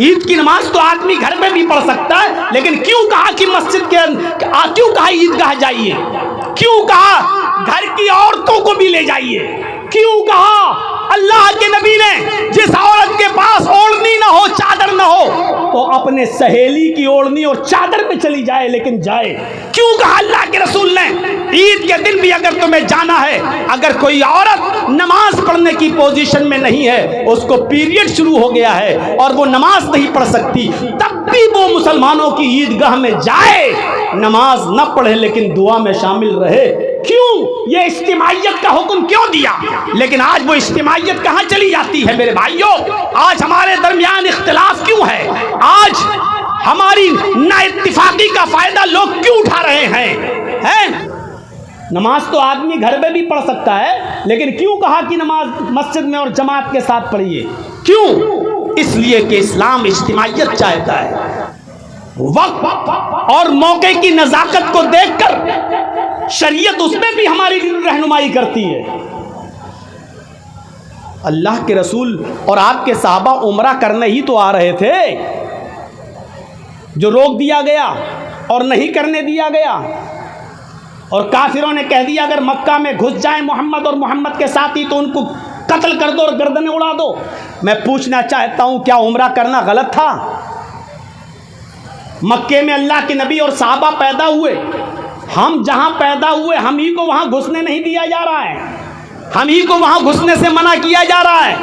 ईद की नमाज तो आदमी घर में भी पढ़ सकता है, लेकिन क्यों कहा कि मस्जिद के क्यों कहा ईदगाह जाइए, क्यों कहा घर की औरतों को भी ले जाइए, क्यों कहा अल्लाह के नबी ने जिस औरत के पास ओढ़नी ना हो, चादर ना हो, तो अपने सहेली की ओढ़नी और चादर पे चली जाए, लेकिन जाए। क्यों कहा अल्लाह के रसूल ने ईद के दिन भी अगर तुम्हें जाना है, अगर कोई औरत नमाज पढ़ने की पोजीशन में नहीं है, उसको पीरियड शुरू हो गया है और वो नमाज नहीं पढ़ सकती, तब भी वो मुसलमानों की ईदगाह में जाए, नमाज न पढ़े लेकिन दुआ में शामिल रहे। क्यों? ये इज्तिमाइयत का हुक्म क्यों दिया? लेकिन आज वो इज्तिमाइयत कहां चली जाती है मेरे भाइयों? आज हमारे दरमियान इख्तिलाफ क्यों है? आज हमारी नाइत्तिफाकी का फायदा लोग क्यों उठा रहे हैं? नमाज तो आदमी घर में भी पढ़ सकता है, लेकिन क्यों कहा कि नमाज मस्जिद में और जमात के साथ पढ़िए? क्यों? इसलिए कि इस्लाम इज्तिमाइयत चाहता है। वक्त और मौके की नजाकत को देखकर शरीयत उसमें भी हमारी रहनुमाई करती है। अल्लाह के रसूल और आपके साहबा उम्रा करने ही तो आ रहे थे, जो रोक दिया गया और नहीं करने दिया गया, और काफिरों ने कह दिया अगर मक्का में घुस जाए मोहम्मद और मोहम्मद के साथी तो उनको कत्ल कर दो और गर्दनें उड़ा दो। मैं पूछना चाहता हूं, क्या उम्रा करना गलत था? मक्के में अल्लाह के नबी और साहबा पैदा हुए, हम जहां पैदा हुए हम ही को वहां घुसने नहीं दिया जा रहा है, हम ही को वहां घुसने से मना किया जा रहा है।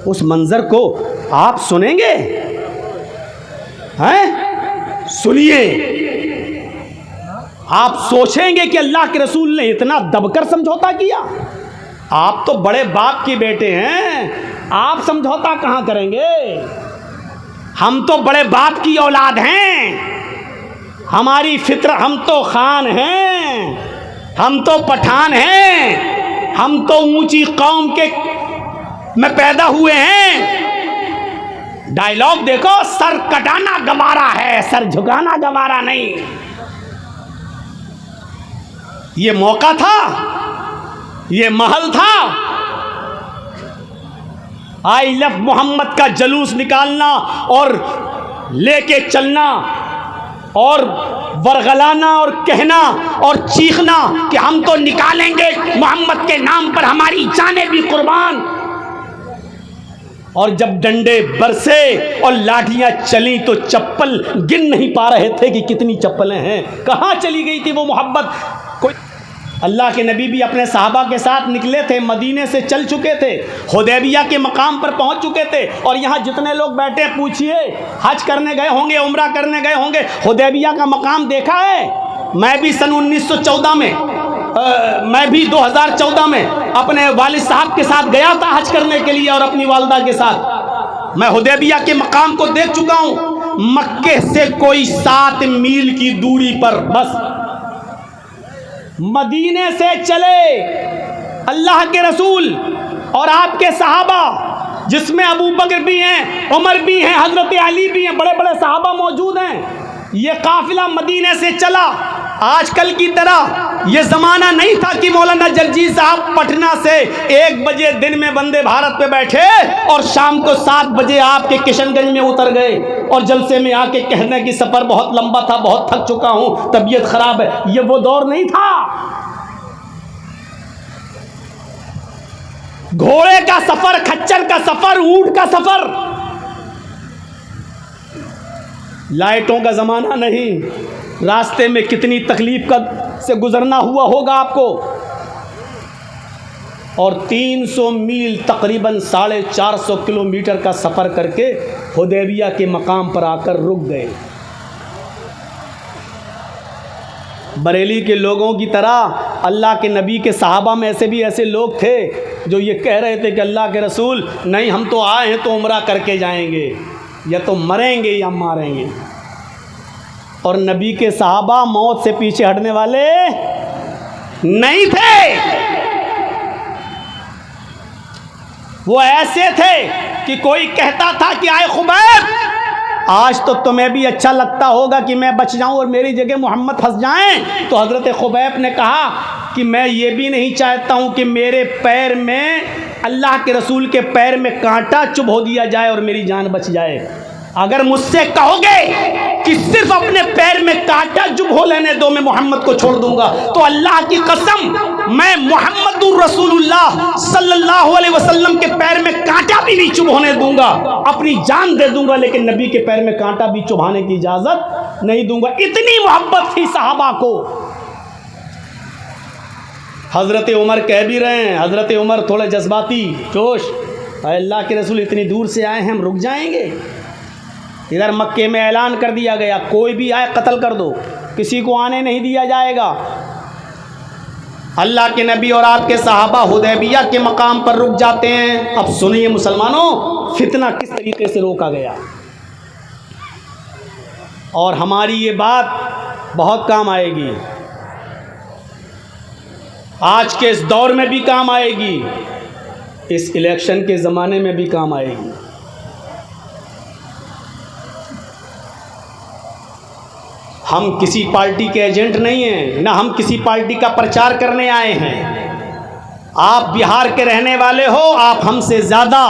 उस मंजर को आप सुनेंगे? हैं? सुनिए, आप सोचेंगे कि अल्लाह के रसूल ने इतना दबकर समझौता किया? आप तो बड़े बाप के बेटे हैं, आप समझौता कहां करेंगे? हम तो बड़े बाप की औलाद हैं, हमारी फित्र, हम तो खान हैं, हम तो पठान हैं, हम तो ऊंची कौम के में पैदा हुए हैं। डायलॉग देखो, सर कटाना गवारा है, सर झुकाना गवारा नहीं। ये मौका था, ये महल था, आई लव मोहम्मद का जलूस निकालना और लेके चलना और वरगलाना और कहना और चीखना कि हम तो निकालेंगे मोहम्मद के नाम पर हमारी जानें भी कुर्बान। और जब डंडे बरसे और लाठियां चली तो चप्पल गिन नहीं पा रहे थे कि कितनी चप्पलें हैं, कहां चली गई थी वो मोहब्बत। कोई अल्लाह के नबी भी अपने साहबा के साथ निकले थे, मदीने से चल चुके थे, हुदैबिया के मकाम पर पहुंच चुके थे। और यहाँ जितने लोग बैठे पूछिए, हज करने गए होंगे, उम्रा करने गए होंगे, हुदैबिया का मकाम देखा है? मैं भी सन 1914 में मैं भी 2014 में अपने वालिद साहब के साथ गया था हज करने के लिए और अपनी वालदा के साथ। मैं हुदैबिया के मकाम को देख चुका हूँ, मक्के से कोई 7 मील की दूरी पर बस मदीने से चले अल्लाह के रसूल और आपके सहाबा, जिसमें अबू बकर भी हैं, उमर भी हैं, हजरत अली भी हैं, बड़े बड़े सहाबा मौजूद हैं। ये काफिला मदीने से चला। आजकल की तरह ये ज़माना नहीं था कि मौलाना जगजीत साहब पटना से 1 बजे दिन में वंदे भारत पे बैठे और शाम को 7 बजे आपके किशनगंज में उतर गए और जलसे में आके कहने की सफ़र बहुत लंबा था, बहुत थक चुका हूँ, तबीयत खराब है। ये वो दौर नहीं था। घोड़े का सफ़र, खच्चर का सफ़र, ऊंट का सफ़र, लाइटों का ज़माना नहीं। रास्ते में कितनी तकलीफ का से गुजरना हुआ होगा आपको। और 300 मील तकरीबन 450 किलोमीटर का सफ़र करके हुदैबिया के मकाम पर आकर रुक गए। बरेली के लोगों की तरह अल्लाह के नबी के सहाबा में ऐसे भी ऐसे लोग थे जो ये कह रहे थे कि अल्लाह के रसूल, नहीं हम तो आए हैं तो उम्रा करके जाएंगे, या तो मरेंगे या मारेंगे। और नबी के सहाबा मौत से पीछे हटने वाले नहीं थे। वो ऐसे थे कि कोई कहता था कि आए खुबैब, आज तो तुम्हें भी अच्छा लगता होगा कि मैं बच जाऊं और मेरी जगह मोहम्मद फंस जाएं। तो हज़रत खुबैब ने कहा कि मैं ये भी नहीं चाहता हूं कि मेरे पैर में अल्लाह के रसूल के पैर में कांटा चुभो दिया जाए और मेरी जान बच जाए। अगर मुझसे कहोगे कि सिर्फ अपने पैर में कांटा चुभो लेने दो, मैं मोहम्मद को छोड़ दूंगा, तो अल्लाह की कसम मैं मोहम्मदुर रसूलुल्लाह सल्लल्लाहु अलैहि वसल्लम के पैर में कांटा भी नहीं चुभोने दूंगा, अपनी जान दे दूंगा, लेकिन नबी के पैर में कांटा भी चुभाने की इजाजत नहीं दूंगा। इतनी मोहब्बत थी सहाबा को। हजरत उमर कह भी रहे हैं, हजरत उमर थोड़े जज्बाती जोश, अल्लाह के रसूल इतनी दूर से आए हैं, हम रुक जाएंगे? इधर मक्के में ऐलान कर दिया गया, कोई भी आए कत्ल कर दो, किसी को आने नहीं दिया जाएगा। अल्लाह के नबी और आपके सहाबा हुदैबिया के मकाम पर रुक जाते हैं। अब सुनिए मुसलमानों, फितना किस तरीके से रोका गया, और हमारी ये बात बहुत काम आएगी, आज के इस दौर में भी काम आएगी, इस इलेक्शन के ज़माने में भी काम आएगी। हम किसी पार्टी के एजेंट नहीं हैं, ना हम किसी पार्टी का प्रचार करने आए हैं। आप बिहार के रहने वाले हो, आप हमसे ज़्यादा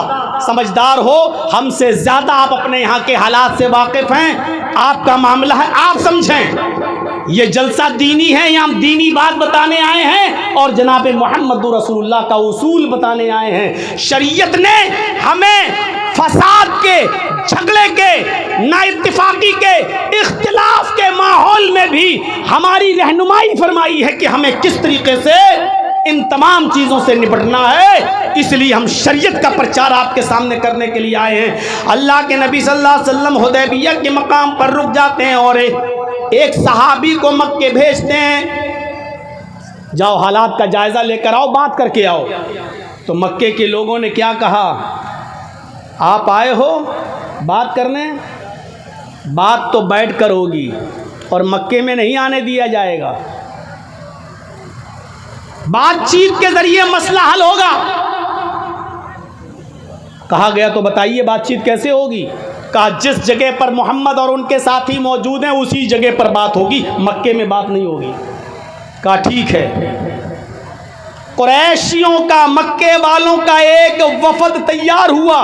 समझदार हो, हमसे ज़्यादा आप अपने यहाँ के हालात से वाकिफ़ हैं। आपका मामला है, आप समझें। ये जलसा दीनी है, यहाँ हम दीनी बात बताने आए हैं और जनाब मोहम्मद रसूलुल्लाह का उसूल बताने आए हैं। शरीयत ने हमें फसाद के, झगड़े के, नाइत्तिफाकी के, इख्तिलाफ के माहौल में भी हमारी रहनुमाई फरमाई है कि हमें किस तरीके से इन तमाम चीज़ों से निपटना है। इसलिए हम शरीयत का प्रचार आपके सामने करने के लिए आए हैं। अल्लाह के नबी सल्लल्लाहु अलैहि वसल्लम हुदैबिया के मकाम पर रुक जाते हैं और एक सहाबी को मक्के भेजते हैं, जाओ हालात का जायज़ा लेकर आओ, बात करके आओ। तो मक्के के लोगों ने क्या कहा, आप आए हो बात करने, बात तो बैठ कर होगी और मक्के में नहीं आने दिया जाएगा, बातचीत के जरिए मसला हल होगा। कहा गया तो बताइए बातचीत कैसे होगी? कहा जिस जगह पर मोहम्मद और उनके साथी मौजूद हैं उसी जगह पर बात होगी, मक्के में बात नहीं होगी। कहा ठीक है। कुरैशियों का, मक्के वालों का एक वफद तैयार हुआ,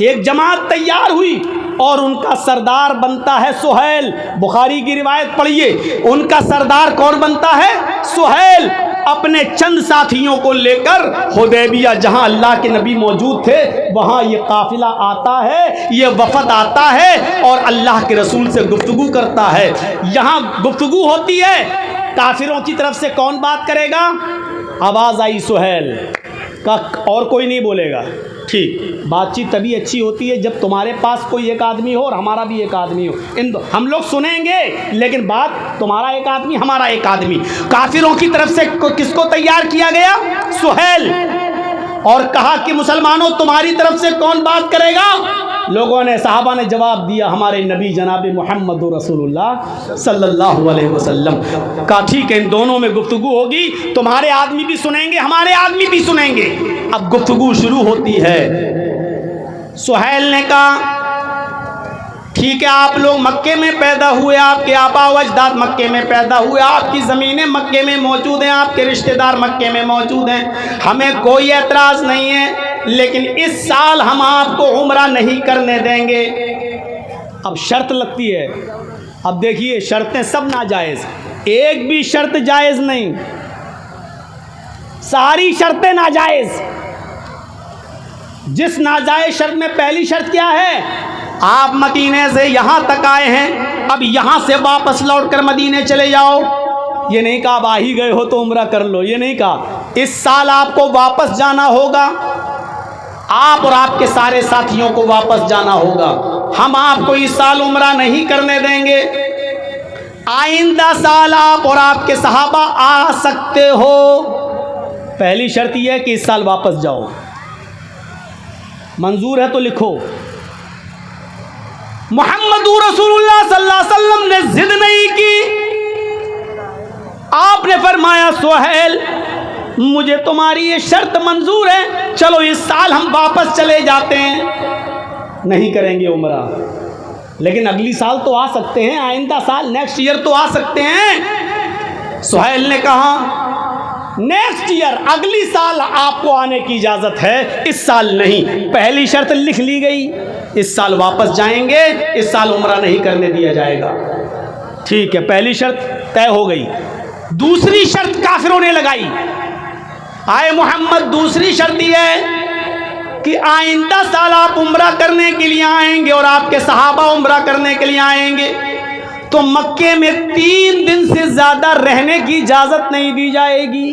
एक जमात तैयार हुई और उनका सरदार बनता है सुहैल। बुखारी की रिवायत पढ़िए, उनका सरदार कौन बनता है? सुहैल। अपने चंद साथियों को लेकर हुदैबिया, जहां अल्लाह के नबी मौजूद थे, वहां ये काफिला आता है, ये वफद आता है और अल्लाह के रसूल से गुफ्तगू करता है। यहाँ गुफ्तगू होती है, काफिरों की तरफ से कौन बात करेगा? आवाज़ आई सुहैल का, और कोई नहीं बोलेगा। ठीक, बातचीत तभी अच्छी होती है जब तुम्हारे पास कोई एक आदमी हो और हमारा भी एक आदमी हो। हम लोग सुनेंगे लेकिन बात तुम्हारा एक आदमी, हमारा एक आदमी। काफिरों की तरफ से किसको तैयार किया गया? सुहैल। और कहा कि मुसलमानों तुम्हारी तरफ से कौन बात करेगा? लोगों ने, सहाबा ने जवाब दिया, हमारे नबी जनाब मोहम्मद रसूलुल्लाह सल्लल्लाहु अलैहि वसल्लम। कहा ठीक है, इन दोनों में गुफ्तगू होगी, तुम्हारे आदमी भी सुनेंगे, हमारे आदमी भी सुनेंगे। अब गुफ्तगू शुरू होती है। सुहैल ने कहा ठीक है, आप लोग मक्के में पैदा हुए, आपके आबा व अजदाद मक्के में पैदा हुए, आपकी ज़मीनें मक्के में मौजूद हैं, आपके रिश्तेदार मक्के में मौजूद हैं, हमें कोई एतराज़ नहीं है, लेकिन इस साल हम आपको उम्रा नहीं करने देंगे। अब शर्त लगती है। अब देखिए, शर्तें सब नाजायज़, एक भी शर्त जायज़ नहीं, सारी शर्तें नाजायज़। जिस नाजायज़ शर्त में पहली शर्त क्या है? आप मदीने से यहाँ तक आए हैं, अब यहाँ से वापस लौट कर मदीने चले जाओ। ये नहीं कहा आप आ ही गए हो तो उम्रा कर लो, ये नहीं कहा। इस साल आपको वापस जाना होगा, आप और आपके सारे साथियों को वापस जाना होगा, हम आपको इस साल उम्रा नहीं करने देंगे। आइंदा साल आप और आपके सहाबा आ सकते हो, पहली शर्त यह है कि इस साल वापस जाओ। मंजूर है तो लिखो। मुहम्मदुर रसूलुल्लाह सल्लल्लाहु अलैहि वसल्लम ने जिद नहीं की, आपने फरमाया सुहैल मुझे तुम्हारी ये शर्त मंजूर है, चलो इस साल हम वापस चले जाते हैं, नहीं करेंगे उम्रा, लेकिन अगली साल तो आ सकते हैं, आइंदा साल नेक्स्ट ईयर तो आ सकते हैं। सुहैल ने कहा नेक्स्ट ईयर, अगली साल आपको आने की इजाजत है, इस साल नहीं। पहली शर्त लिख ली गई, इस साल वापस जाएंगे, इस साल उम्रा नहीं करने दिया जाएगा। ठीक है, पहली शर्त तय हो गई। दूसरी शर्त काफिरों ने लगाई, आए मोहम्मद, दूसरी शर्त यह है कि आइंदा साल आप उम्रा करने के लिए आएंगे और आपके सहाबा उम्रा करने के लिए आएंगे, तो मक्के में 3 दिन से ज्यादा रहने की इजाजत नहीं दी जाएगी।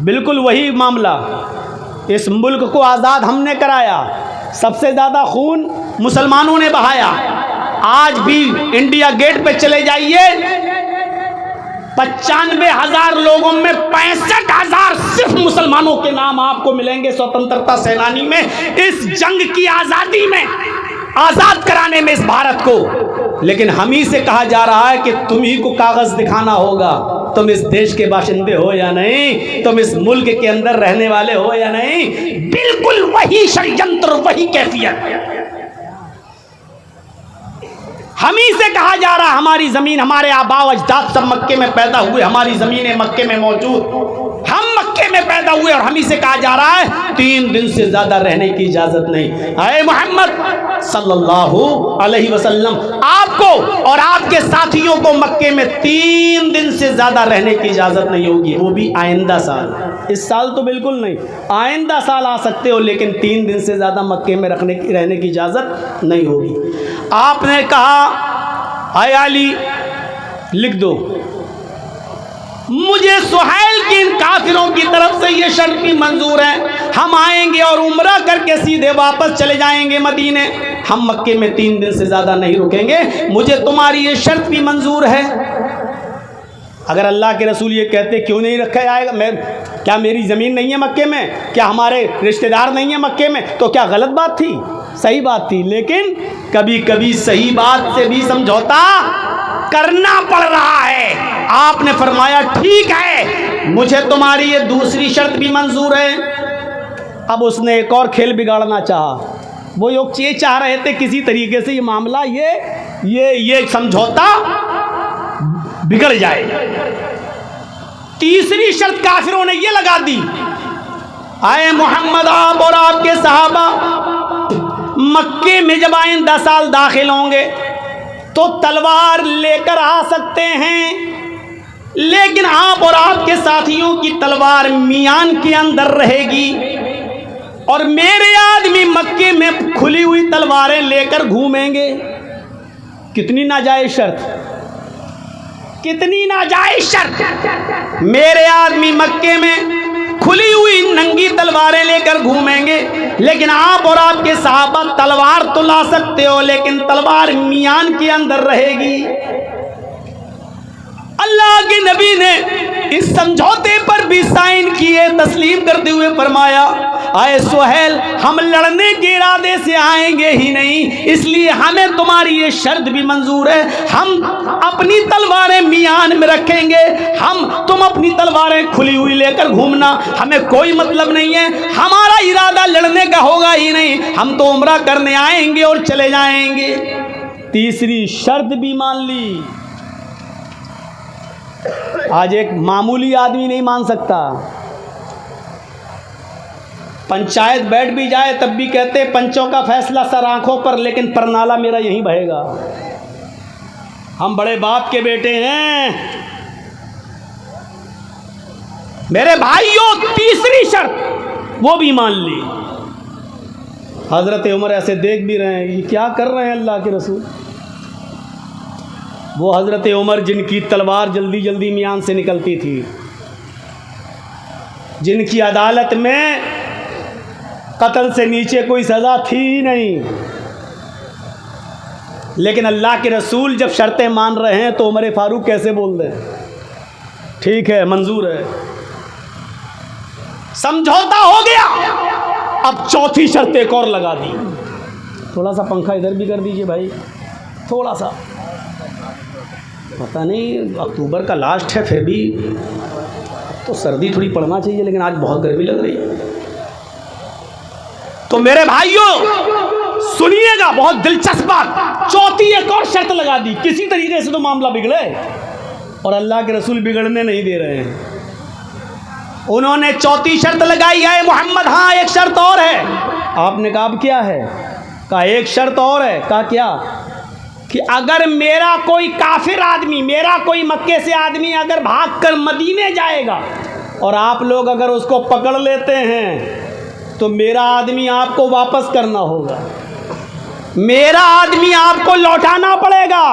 बिल्कुल वही मामला, इस मुल्क को आज़ाद हमने कराया, सबसे ज़्यादा खून मुसलमानों ने बहाया। आज भी इंडिया गेट पे चले जाइए, 95,000 लोगों में 65,000 सिर्फ मुसलमानों के नाम आपको मिलेंगे स्वतंत्रता सेनानी में, इस जंग की आज़ादी में, आज़ाद कराने में इस भारत को। लेकिन हम ही से कहा जा रहा है कि तुम ही को कागज़ दिखाना होगा, तुम इस देश के बाशिंदे हो या नहीं, तुम इस मुल्क के अंदर रहने वाले हो या नहीं। बिल्कुल वही षड्यंत्र, वही कैफियत हम ही से कहा जा रहा, हमारी ज़मीन, हमारे आबा अजदाद सब मक्के में पैदा हुए, हमारी ज़मीनें मक्के में मौजूद, हम मक्के में पैदा हुए, और हम ही से कहा जा रहा है 3 दिन से ज़्यादा रहने की इजाज़त नहीं। आए मोहम्मद सल्लल्लाहु अलैहि वसल्लम, आपको और आपके साथियों को मक्के में 3 दिन से ज़्यादा रहने की इजाज़त नहीं होगी, वो भी आइंदा साल। इस साल तो बिल्कुल नहीं, आइंदा साल आ सकते हो, लेकिन 3 दिन से ज़्यादा मक्के में रहने की इजाज़त नहीं होगी। आपने कहा, आए अली लिख दो, मुझे सुहैल की इन काफिरों की तरफ से ये शर्त भी मंजूर है, हम आएंगे और उम्रा करके सीधे वापस चले जाएंगे मदीने, हम मक्के में 3 दिन से ज़्यादा नहीं रुकेंगे, मुझे तुम्हारी ये शर्त भी मंजूर है। अगर अल्लाह के रसूल ये कहते क्यों नहीं रखा जाएगा, क्या मेरी ज़मीन नहीं है मक्के में, क्या हमारे रिश्तेदार नहीं है मक्के में, तो क्या गलत बात थी? सही बात थी, लेकिन कभी कभी सही बात से भी समझौता करना पड़ रहा है। आपने फरमाया ठीक है, मुझे तुम्हारी ये दूसरी शर्त भी मंजूर है। अब उसने एक और खेल बिगाड़ना चाहा, वो ये चाह रहे थे किसी तरीके से ये मामला, ये समझौता बिगड़ जाए। तीसरी शर्त काफिरों ने ये लगा दी, आए मोहम्मद, आप और आपके सहाबा मक्के में जब आइंदा साल दाखिल होंगे तो तलवार लेकर आ सकते हैं, लेकिन आप और आपके साथियों की तलवार मियान के अंदर रहेगी, और मेरे आदमी मक्के में खुली हुई तलवारें लेकर घूमेंगे। कितनी नाजायज शर्त, कितनी नाजायज शर्त। मेरे आदमी मक्के में खुली हुई नंगी तलवारें लेकर घूमेंगे, लेकिन आप और आपके सहाबा तलवार तो ला सकते हो, लेकिन तलवार मियान के अंदर रहेगी। अल्लाह के नबी ने इस समझौते पर भी साइन किए, तस्लीम करते हुए फरमाया, आए सुहैल, हम लड़ने के इरादे से आएंगे ही नहीं, इसलिए हमें तुम्हारी ये शर्त भी मंजूर है, हम अपनी तलवारें मियान में रखेंगे, तुम अपनी तलवारें खुली हुई लेकर घूमना, हमें कोई मतलब नहीं है, हमारा इरादा लड़ने का होगा ही नहीं, हम तो उम्रा करने आएंगे और चले जाएंगे। तीसरी शर्त भी मान ली। आज एक मामूली आदमी नहीं मान सकता, पंचायत बैठ भी जाए तब भी कहते पंचों का फैसला सर आंखों पर, लेकिन परनाला मेरा यहीं बहेगा, हम बड़े बाप के बेटे हैं। मेरे भाइयों, तीसरी शर्त वो भी मान ली। हज़रत उमर ऐसे देख भी रहे हैं, ये क्या कर रहे हैं अल्लाह के रसूल। वो हज़रत उमर जिनकी तलवार जल्दी जल्दी मियान से निकलती थी, जिनकी अदालत में कत्ल से नीचे कोई सज़ा थी ही नहीं, लेकिन अल्लाह के रसूल जब शर्तें मान रहे हैं तो उमर फारूक कैसे बोल दें, ठीक है मंजूर है, समझौता हो गया। अब चौथी शर्त एक और लगा दी। थोड़ा सा पंखा इधर भी कर दीजिए भाई, थोड़ा सा, पता नहीं अक्टूबर का लास्ट है, फिर भी तो सर्दी थोड़ी पड़ना चाहिए, लेकिन आज बहुत गर्मी लग रही है। तो मेरे भाइयों सुनिएगा, बहुत दिलचस्प बात, चौथी एक और शर्त लगा दी, किसी तरीके से तो मामला बिगड़े, और अल्लाह के रसूल बिगड़ने नहीं दे रहे हैं। उन्होंने चौथी शर्त लगाई है मोहम्मद, हाँ एक शर्त और है। आपने कहा अब क्या है? कहा एक शर्त और है। कहा क्या? कि अगर मेरा कोई काफिर आदमी, मेरा कोई मक्के से आदमी अगर भागकर मदीने जाएगा और आप लोग अगर उसको पकड़ लेते हैं तो मेरा आदमी आपको वापस करना होगा, मेरा आदमी आपको लौटाना पड़ेगा।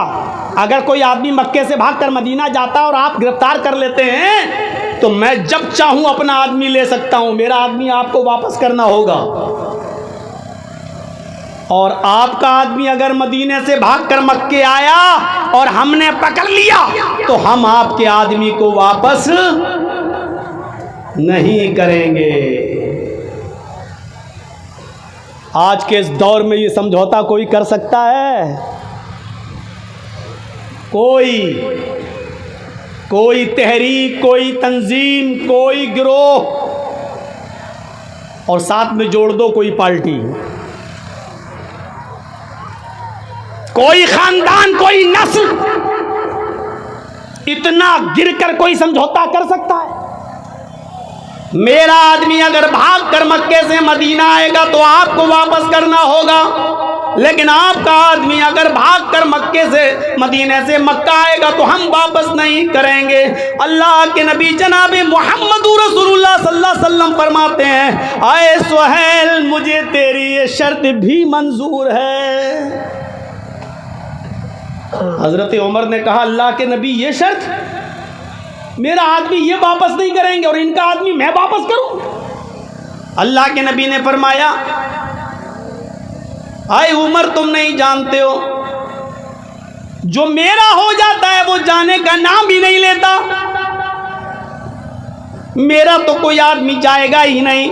अगर कोई आदमी मक्के से भागकर मदीना जाता है और आप गिरफ्तार कर लेते हैं तो मैं जब चाहूं अपना आदमी ले सकता हूं, मेरा आदमी आपको वापस करना होगा। और आपका आदमी अगर मदीने से भागकर मक्के आया और हमने पकड़ लिया तो हम आपके आदमी को वापस नहीं करेंगे। आज के इस दौर में ये समझौता कोई कर सकता है? कोई तहरीक, कोई तंजीम, कोई गिरोह, और साथ में जोड़ दो कोई पार्टी, कोई खानदान, कोई नस्ल, इतना गिरकर कोई समझौता कर सकता है? मेरा आदमी अगर भागकर मक्के से मदीना आएगा तो आपको वापस करना होगा, लेकिन आपका आदमी अगर भागकर मक्के से मदीने से मक्का आएगा तो हम वापस नहीं करेंगे। अल्लाह के नबी जनाब मोहम्मद रसूलुल्लाह सल्लल्लाहु अलैहि वसल्लम फरमाते हैं, आए सुहैल मुझे तेरी ये शर्त भी मंजूर है। हजरत उमर ने कहा, अल्लाह के नबी ये शर्त? मेरा आदमी ये वापस नहीं करेंगे और इनका आदमी मैं वापस करूं? अल्लाह के नबी ने फरमाया, आए उमर तुम नहीं जानते हो, जो मेरा हो जाता है वो जाने का नाम भी नहीं लेता। मेरा तो कोई आदमी जाएगा ही नहीं,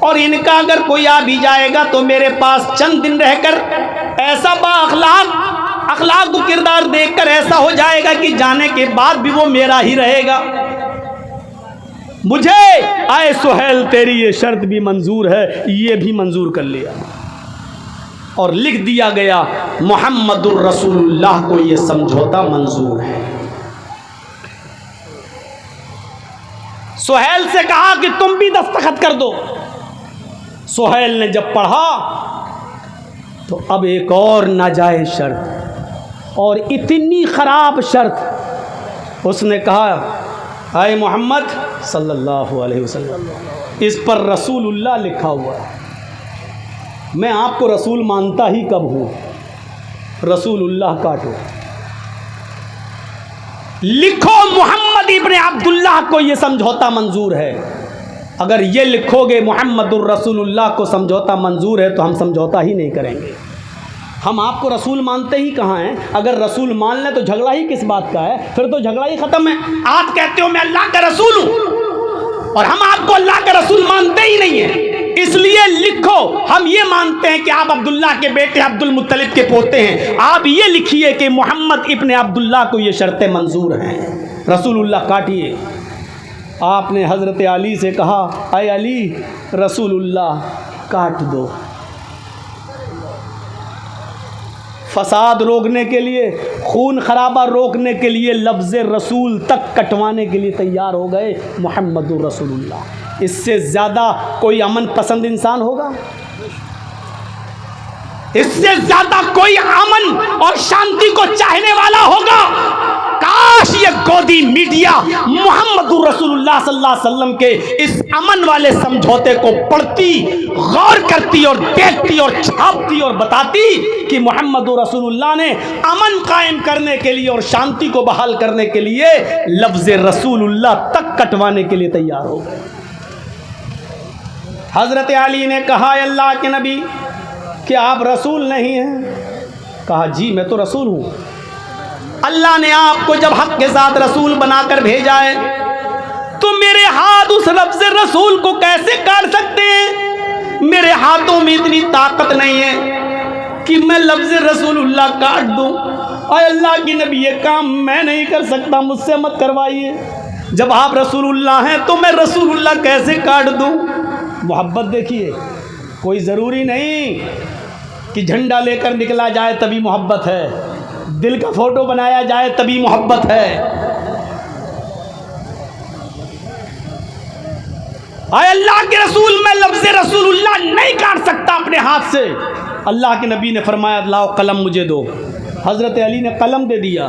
और इनका अगर कोई आ भी जाएगा तो मेरे पास चंद दिन रहकर ऐसा अखलाक को किरदार देखकर ऐसा हो जाएगा कि जाने के बाद भी वो मेरा ही रहेगा। मुझे आए सुहैल तेरी ये शर्त भी मंजूर है, ये भी मंजूर कर लिया और लिख दिया गया मोहम्मदुर रसूलुल्लाह को ये समझौता मंजूर है। सुहैल से कहा कि तुम भी दस्तखत कर दो। सुहैल ने जब पढ़ा तो अब एक और नाजायज शर्त, और इतनी ख़राब शर्त, उसने कहा, आए मोहम्मद सल्लल्लाहु अलैहि वसल्लम, इस पर रसूलुल्लाह लिखा हुआ है, मैं आपको रसूल मानता ही कब हूँ, रसूलुल्लाह काटो। लिखो मोहम्मद इब्ने अब्दुल्लाह को ये समझौता मंजूर है। अगर ये लिखोगे मोहम्मदुर रसूलुल्लाह को समझौता मंजूर है तो हम समझौता ही नहीं करेंगे। हम आपको रसूल मानते ही कहाँ हैं? अगर रसूल मान लें तो झगड़ा ही किस बात का है? फिर तो झगड़ा ही ख़त्म है। आप कहते हो मैं अल्लाह का रसूल हूँ और हम आपको अल्लाह का रसूल मानते ही नहीं है, इसलिए लिखो हम ये मानते हैं कि आप अब्दुल्लाह के बेटे अब्दुल मुत्तलिब के पोते हैं। आप ये लिखिए कि मोहम्मद इब्ने अब्दुल्लाह को ये शर्तें मंजूर हैं, रसूलुल्लाह काटिए। आपने हज़रत अली से कहा, अय अली रसूलुल्लाह काट दो। फसाद रोकने के लिए, खून खराबा रोकने के लिए लफ्ज़ रसूल तक कटवाने के लिए तैयार हो गए मोहम्मदुर रसूलुल्लाह। इससे ज़्यादा कोई अमन पसंद इंसान होगा? इससे ज़्यादा कोई अमन और शांति को चाहने वाला होगा? काश ये गोदी मीडिया मोहम्मदुर रसूलुल्लाह सल्लल्लाहु अलैहि वसल्लम के इस अमन वाले समझौते को पढ़ती, गौर करती और देखती और छापती और बताती कि मोहम्मदुर रसूलुल्लाह ने अमन कायम करने के लिए और शांति को बहाल करने के लिए लफ्ज़ रसूलुल्लाह तक कटवाने के लिए तैयार हो गए। हज़रत अली ने कहा, अल्लाह के नबी क्या आप रसूल नहीं हैं? कहा, जी मैं तो रसूल हूँ। अल्लाह ने आपको जब हक के साथ रसूल बनाकर भेजा है तो मेरे हाथ उस लफ्ज़ रसूल को कैसे काट सकते हैं? मेरे हाथों में इतनी ताकत नहीं है कि मैं लफ्ज़ रसूलुल्लाह काट दूँ। और अल्लाह की नबी ये काम मैं नहीं कर सकता, मुझसे मत करवाइए। जब आप रसूलुल्लाह हैं तो मैं रसूलुल्लाह कैसे काट दूँ? मोहब्बत देखिए, कोई ज़रूरी नहीं कि झंडा लेकर निकला जाए तभी मोहब्बत है, दिल का फ़ोटो बनाया जाए तभी मोहब्बत है। आए अल्लाह के रसूल, मैं लफ्ज़ रसूलुल्लाह नहीं काट सकता अपने हाथ से। अल्लाह के नबी ने फरमाया लाओ कलम मुझे दो। हज़रत अली ने कलम दे दिया।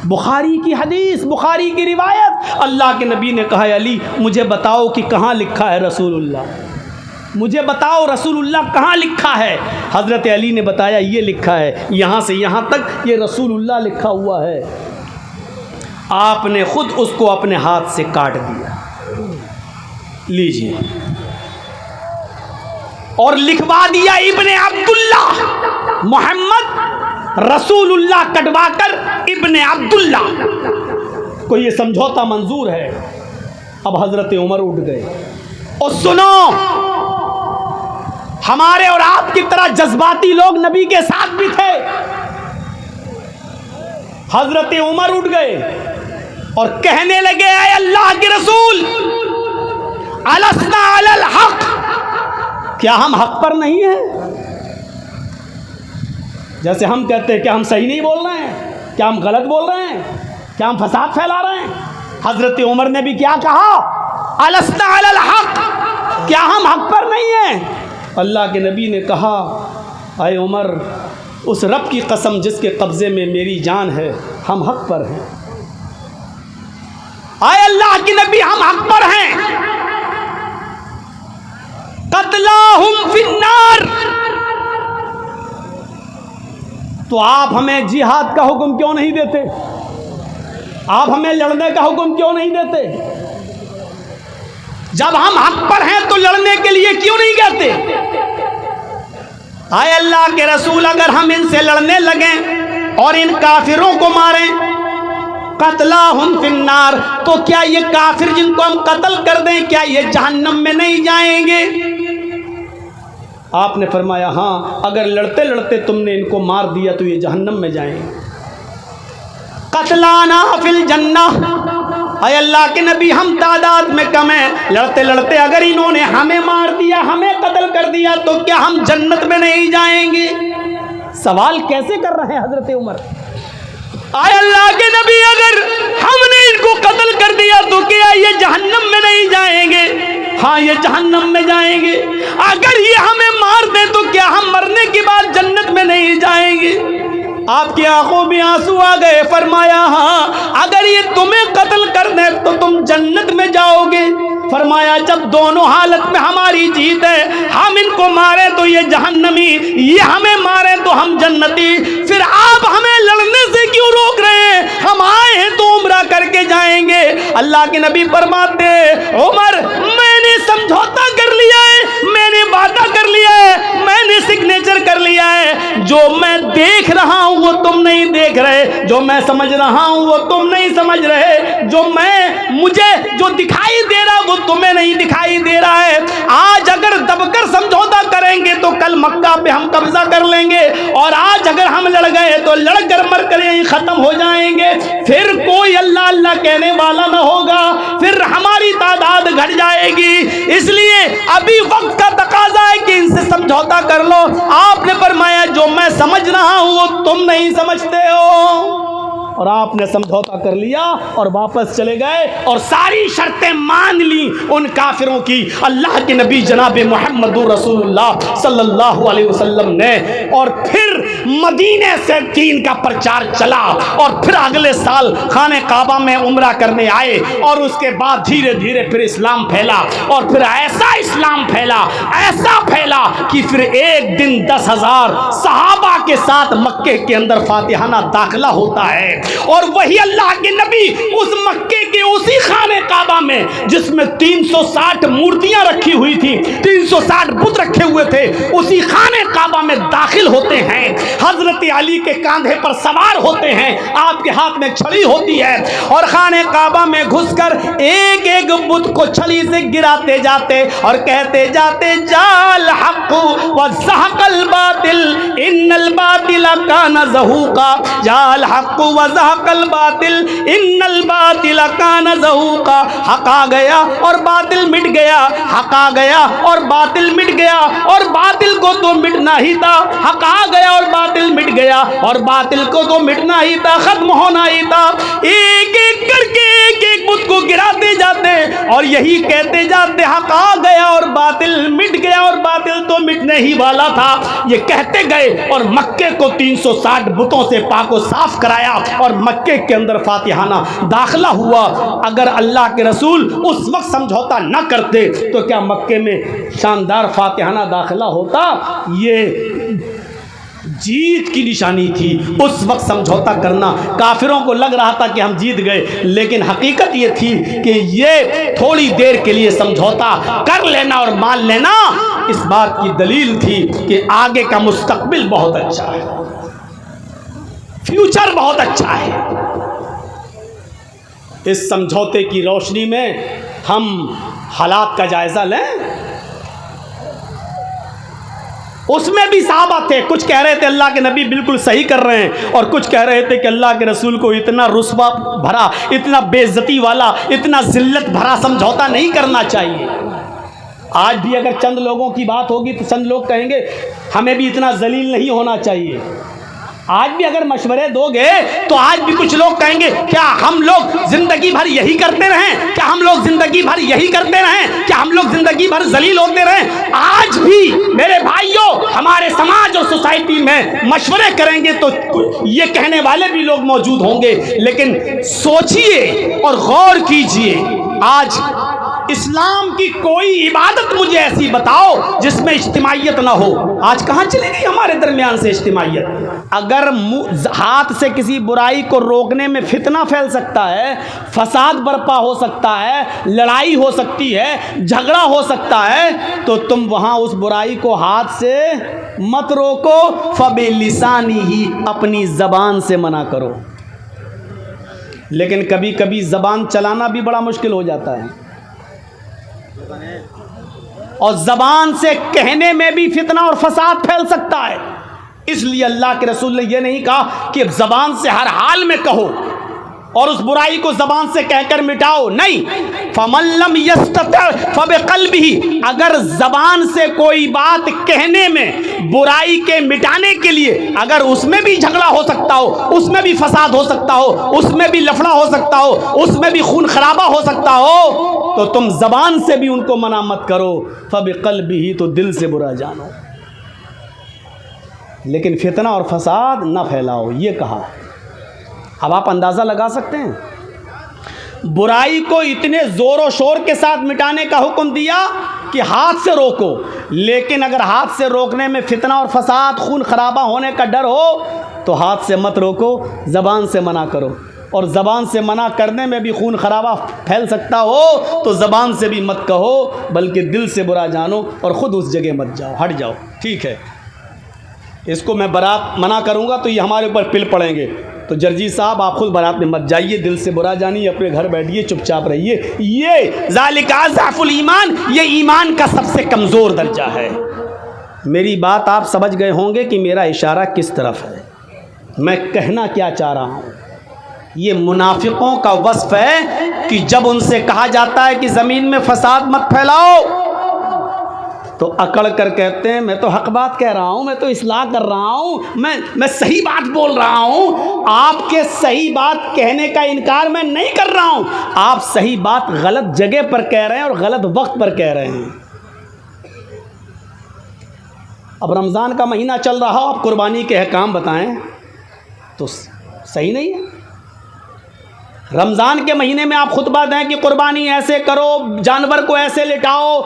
बुखारी की हदीस, बुखारी की रिवायत, अल्लाह के नबी ने कहा अली मुझे बताओ कि कहाँ लिखा है रसूलुल्लाह, मुझे बताओ रसूलुल्लाह कहाँ लिखा है। हज़रत अली ने बताया ये लिखा है, यहाँ से यहाँ तक ये रसूलुल्लाह लिखा हुआ है। आपने खुद उसको अपने हाथ से काट दिया। लीजिए, और लिखवा दिया इब्ने अब्दुल्ला, मोहम्मद रसूलुल्लाह कटवाकर इब्ने अब्दुल्ला को ये समझौता मंजूर है। अब हजरत उमर उठ गए। और सुनो, हमारे और आपकी तरह जज्बाती लोग नबी के साथ भी थे। हजरत उमर उठ गए और कहने लगे ऐ अल्लाह के रसूल, अलस्ना अलल हक, क्या हम हक पर नहीं हैं? जैसे हम कहते हैं क्या हम सही नहीं बोल रहे हैं, क्या हम गलत बोल रहे हैं, क्या हम फसाद फैला रहे हैं? हजरत उमर ने भी क्या कहा, अलस्ना अलल हक, क्या हम हक पर नहीं हैं? अल्लाह के नबी ने कहा आए उमर, उस रब की कसम जिसके कब्ज़े में मेरी जान है, हम हक पर हैं। आए अल्लाह के नबी, हम हक पर हैं। कत्लाहुम फिन्नार, तो आप हमें जिहाद का हुक्म क्यों नहीं देते? आप हमें लड़ने का हुक्म क्यों नहीं देते? जब हम हक पर हैं तो लड़ने के लिए क्यों नहीं कहते? आए अल्लाह के रसूल, अगर हम इनसे लड़ने लगें और इन काफिरों को मारें, कत्लाहुम फिन्नार, तो क्या ये काफिर जिनको हम कत्ल कर दें, क्या ये जहन्नम में नहीं जाएंगे? आपने फरमाया हाँ, अगर लड़ते लड़ते तुमने इनको मार दिया तो ये जहन्नम में जाएंगे। कत्लाना फिल जन्नह, अय अल्लाह के नबी, हम तादाद में कम हैं, लड़ते लड़ते अगर इन्होंने हमें मार दिया, हमें कत्ल कर दिया, तो क्या हम जन्नत में नहीं जाएंगे? सवाल कैसे कर रहे हैं हजरत उमर? आय अल्लाह के नबी, अगर हमने इनको कत्ल कर दिया तो क्या ये जहन्नम में नहीं जाएंगे? हाँ, ये जहन्नम में जाएंगे। अगर ये हमें मार दे तो क्या हम मरने के बाद जन्नत में नहीं जाएंगे? आपकी आंखों में आंसू आ गए। फरमाया हाँ, अगर ये तुम्हें कत्ल कर दे तो तुम जन्नत में जाओगे। फरमाया जब दोनों हालत में हमारी जीत है, हम इनको मारे तो ये जहन्नमी, ये हमें मारे तो हम जन्नती, फिर आप हमें लड़ने से क्यों रोक रहे हैं? हम आए हैं तो उम्रा करके जाएंगे। अल्लाह के नबी फरमाते उमर, मैंने समझौता कर लिया है, मैंने वादा कर लिया है, मैंने सिग्नेचर कर लिया है। जो मैं देख रहा हूं वो तुम नहीं देख रहे, जो मैं समझ रहा हूं वो तुम नहीं समझ रहे, जो मुझे जो दिखाई दे रहा वो तुम्हें नहीं दिखाई दे रहा है। आज अगर दबकर समझौता करेंगे तो कल मक्का पे हम कब्जा कर लेंगे, और आज अगर हम लड़ गए तो लड़कर मर कर यहीं खत्म हो जाएंगे। फिर कोई अल्लाह अल्लाह कहने वाला ना होगा, फिर हमारी तादाद घट जाएगी। इसलिए अभी वक्त का तकाजा है कि इनसे समझौता कर लो। आपने फरमाया जो मैं समझ रहा हूं वो तुम नहीं समझते हो, और आपने समझौता कर लिया और वापस चले गए और सारी शर्तें मान ली उन काफिरों की। अल्लाह के नबी जनाब मुहम्मदुर रसूलुल्लाह सल्लल्लाहु अलैहि वसल्लम ने, और फिर मदीने से दीन का प्रचार चला, और फिर अगले साल खाने काबा में उम्रा करने आए, और उसके बाद धीरे धीरे फिर इस्लाम फैला, और फिर ऐसा इस्लाम फैला, ऐसा फैला कि फिर एक दिन 10,000 सहाबा के साथ मक्के के अंदर फातिहाना दाखिला होता है। और वही अल्लाह के नबी उस मक्के के उसी खाने काबा में जिसमें 360 मूर्तियां रखी हुई थी, 360 बुत रखे हुए थे, उसी खाने काबा में दाखिल होते हैं। हजरत अली के कांधे पर सवार होते हैं, आपके हाथ में छड़ी होती है, और खाने काबा में घुसकर एक एक बुत को छड़ी से गिराते जाते और कहते जाते जाल हक हक़्क़ु व ज़हक़ल बातिल इन्नल बातिला काना ज़हूक़ा। जाल हक़्क़ु व ज़हक़ल बातिल इन्नल बातिला काना ज़हूक़ा। हक़ आ गया और बातिल मिट गया, हक़ आ गया और बातिल मिट गया, और बातिल को तो मिटना ही था। हक़ आ गया और बातिल मिट गया, और बातिल को तो मिटना ही था, खत्म होना ही था। एक एक करके एक एक बुत को गिराते जाते और यही कहते जाते हक़ आ गया और बातिल मिट गया, और बातिल तो मिटने ही वाला था। ये कहते गए और मक्के को 360 बुतों से पाको साफ कराया और मक्के के अंदर फातिहाना दाखिला हुआ। अगर अल्लाह के रसूल उस वक्त समझौता न करते तो क्या मक्के में शानदार फातिहाना दाखिला होता? ये जीत की निशानी थी। उस वक्त समझौता करना काफिरों को लग रहा था कि हम जीत गए, लेकिन हकीकत ये थी कि ये थोड़ी देर के लिए समझौता कर लेना और मान लेना इस बात की दलील थी कि आगे का मुस्तकबिल बहुत अच्छा है, फ्यूचर बहुत अच्छा है। इस समझौते की रोशनी में हम हालात का जायज़ा लें। उसमें भी सहाबा थे, कुछ कह रहे थे अल्लाह के नबी बिल्कुल सही कर रहे हैं, और कुछ कह रहे थे कि अल्लाह के रसूल को इतना रुस्वा भरा, इतना बेइज्जती वाला, इतना जिल्लत भरा समझौता नहीं करना चाहिए। आज भी अगर चंद लोगों की बात होगी तो चंद लोग कहेंगे हमें भी इतना जलील नहीं होना चाहिए। आज भी अगर मशवरे दोगे तो आज भी कुछ लोग कहेंगे क्या हम लोग जिंदगी भर यही करते रहें, क्या हम लोग जिंदगी भर यही करते रहें, क्या हम लोग जिंदगी भर जलील होते रहें। आज भी मेरे भाइयों हमारे समाज और सोसाइटी में मशवरे करेंगे तो ये कहने वाले भी लोग मौजूद होंगे, लेकिन सोचिए और गौर कीजिए, आज इस्लाम की कोई इबादत मुझे ऐसी बताओ जिसमें इज्तिमाइयत ना हो। आज कहाँ चली गई हमारे दरमियान से इज्तिमाइयत। अगर हाथ से किसी बुराई को रोकने में फितना फैल सकता है, फसाद बर्पा हो सकता है, लड़ाई हो सकती है, झगड़ा हो सकता है, तो तुम वहाँ उस बुराई को हाथ से मत रोको, फबिलिसानी ही, अपनी ज़बान से मना करो। लेकिन कभी कभी ज़बान चलाना भी बड़ा मुश्किल हो जाता है, और ज़बान से कहने में भी फितना और फसाद फैल सकता है। इसलिए अल्लाह के रसूल ने यह नहीं कहा कि ज़बान से हर हाल में कहो और उस बुराई को ज़बान से कहकर मिटाओ, नहीं। फमल्लम यस्तति फबिक़ल्बिही, अगर ज़बान से कोई बात कहने में बुराई के मिटाने के लिए अगर उसमें भी झगड़ा हो सकता हो, उसमें भी फसाद हो सकता हो, उसमें भी लफड़ा हो सकता हो, उसमें भी खून खराबा हो सकता हो, तो तुम ज़बान से भी उनको मना मत करो। फबिक़ल्बिही, तो दिल से बुरा जानो, लेकिन फितना और फसाद ना फैलाओ, ये कहा। अब आप अंदाज़ा लगा सकते हैं, बुराई को इतने ज़ोर शोर के साथ मिटाने का हुक्म दिया कि हाथ से रोको, लेकिन अगर हाथ से रोकने में फितना और फसाद, खून खराबा होने का डर हो तो हाथ से मत रोको, ज़बान से मना करो। और ज़बान से मना करने में भी खून खराबा फैल सकता हो तो ज़बान से भी मत कहो, बल्कि दिल से बुरा जानो और ख़ुद उस जगह मत जाओ, हट जाओ। ठीक है, इसको मैं बारात मना करूँगा तो ये हमारे ऊपर पिल पड़ेंगे, तो जर्जी साहब आप खुद बारात में मत जाइए, दिल से बुरा जानिए, अपने घर बैठिए, चुपचाप रहिए। ये ज़ालिका ज़अफ़ुल ईमान, ये ईमान का सबसे कमज़ोर दर्जा है। मेरी बात आप समझ गए होंगे कि मेरा इशारा किस तरफ है, मैं कहना क्या चाह रहा हूँ। ये मुनाफिकों का वस्फ़ है कि जब उनसे कहा जाता है कि ज़मीन में फसाद मत फैलाओ तो अकड़ कर कहते हैं मैं तो हक बात कह रहा हूँ, मैं तो इस्लाह कर रहा हूँ, मैं सही बात बोल रहा हूँ। आपके सही बात कहने का इनकार मैं नहीं कर रहा हूँ, आप सही बात गलत जगह पर कह रहे हैं और गलत वक्त पर कह रहे हैं। अब रमज़ान का महीना चल रहा हो, आप कुर्बानी के अहकाम बताएं तो सही नहीं है। रमज़ान के महीने में आप खुतबा दें कि कुर्बानी ऐसे करो, जानवर को ऐसे लिटाओ,